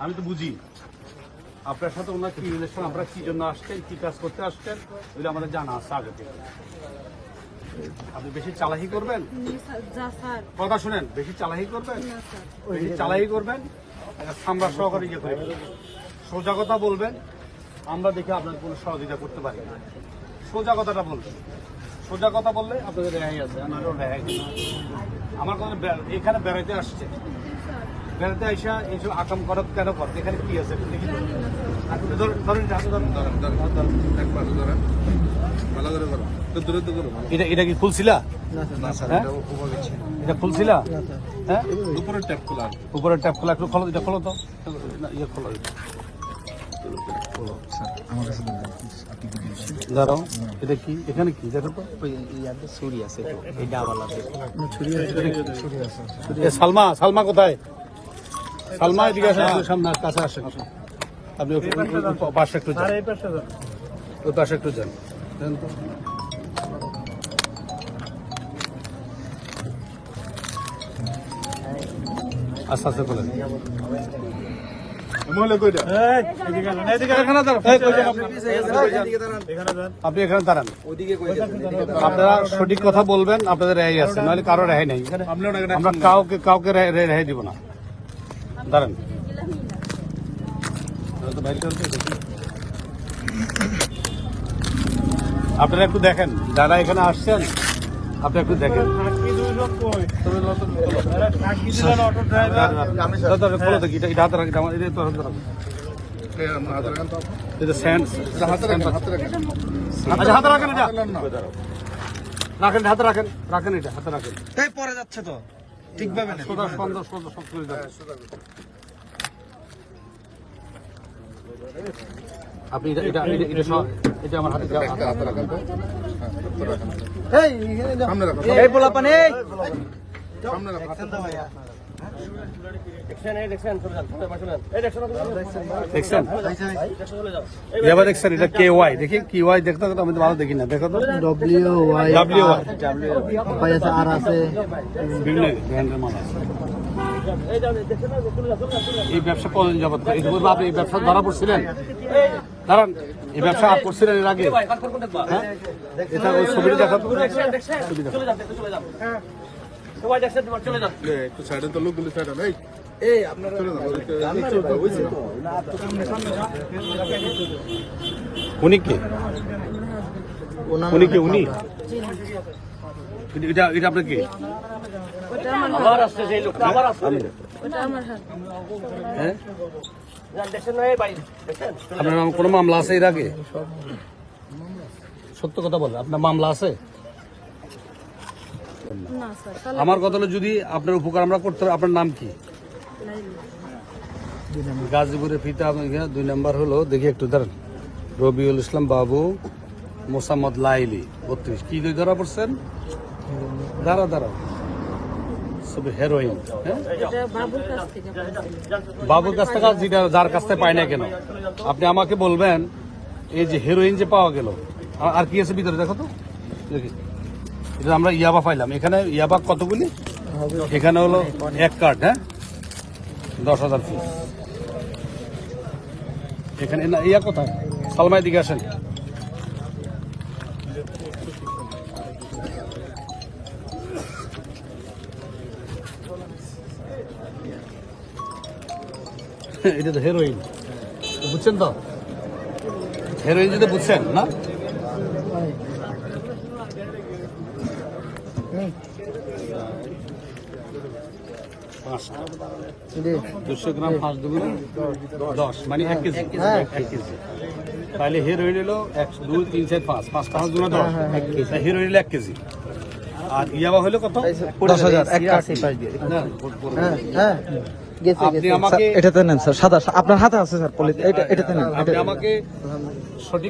আমি তো বুঝি আপনার সাথে ওনার কি রিলেশন, আপনারা কি জন্য আসছেন, কি কাজ করতে আসছেন, ওগুলো আমাদের জানা আছে আগে থেকে। আপনি বেশি চালাকি করবেন, কথা শুনেন, বেশি চালাকি করবেন, বেশি চালাকি করবেন, সামরা সহকারে ইয়ে করে সোজা কথা বলবেন। আমরা দেখে আপনার কোনো সহযোগিতা করতে পারি না। সোজা কথাটা বলবেন, সোজা কথা বললে আপনাদের রেহাই আছে, আমারও রেহাই নেই। আমার কথা এখানে বেড়াইতে আসছে, বেড়াতে আইসা এইসব আকাম করা কেন করে? এখানে কি আছে দেখি এটা কি খুলছিলা? এটা খুলছিলা? হ্যাঁ, উপরের ট্যাপ খোলা, উপরের ট্যাপ খোলা, একটু খোলো, এটা খোলো তো, ইয়ে খোলো, দাঁড়াও। এটা কি এখানে কি দেখো তো, ছুরি আছে, সালমা, সালমা কোথায়? সালমা এদিকে আসেন, সামনে কাছে আসেন, আপনি পাশে একটু যান, ওই পাশে একটু যান। আস্তে আস্তে বলেন। আপনি এখানে দাঁড়ান, আপনারা সঠিক কথা বলবেন, আপনাদের রেহাই আছে, নাহলে কারো রেহাই নেই। আমরা কাউকে কাউকে রেহাই দিব না। দাঁড়ান, আপনারা একটু দেখেন, যারা এখানে আসছেন আপনি একটু দেখেন। পরে যাচ্ছে তো ঠিকভাবে আপনি এটা আমার হাতে দেখছেন, এটা কে ওয়াই, দেখি কি ওয়াই দেখতে আমি তো ভালো দেখি না, দেখো তো আর আছে, বিভিন্ন ব্র্যান্ডের মাল আছে। এই ব্যবসা কতদিন যাবত? আপনি এই ব্যবসা ধরা পড়ছিলেন? দাঁড়ান, এই ব্যবসা আর করছিলেন এর আগে? এটা ওই ছবিটা দেখা, ছবি দেখা। উনি কে? উনি কে? উনি এটা এটা আপনার কে? আপনার নাম কোনো মামলা আছে এর আগে? সত্য কথা বলেন, আপনার মামলা আছে? আমার কথা হলো, যদি আপনার উপকার আমরা করতে হবে, আপনার নাম কি? গাজীপুরের ফিতা 2 নম্বর হলো, দেখি একটু দাঁড়ান, রবিউল ইসলাম বাবু, মোসাম্মদ লাইলি 32। কি ধরা পড়ছেন? দাঁড়াও, হেরোইন। বাবুর কাছ থেকে, যেটা যার কাছ থেকে পাই না কেন, আপনি আমাকে বলবেন এই যে হেরোইন যে পাওয়া গেল, আর কি আছে ভিতরে দেখো তো, দেখি। এটা আমরা ইয়াবা পাইলাম, এখানে ইয়াবা কতগুলি? এখানে হলো 1 কার্ড, হ্যাঁ, 10,000 পিস। এখানে ইয়া কোথায়? সালমাই দিকে আসেন। এটা তো হেরোইন, বুঝছেন তো? হেরোইন যদি বুঝছেন না, 200 গ্রাম 5 দুগুণ 10, মানে 1 কেজি। 1 কেজি তাহলে হেরোইন হলো 1 2 3 4 5 5 5 গুণ 10, হেরোইন হলো 1 কেজি। আর ইয়াবা হলো কত? 10,000 এক কার্ড। আপনি আমাকে এটাতে নেন স্যার, সাদা আপনার হাতে আছে স্যার, এটাতে নেন। আপনি আমাকে সঠিক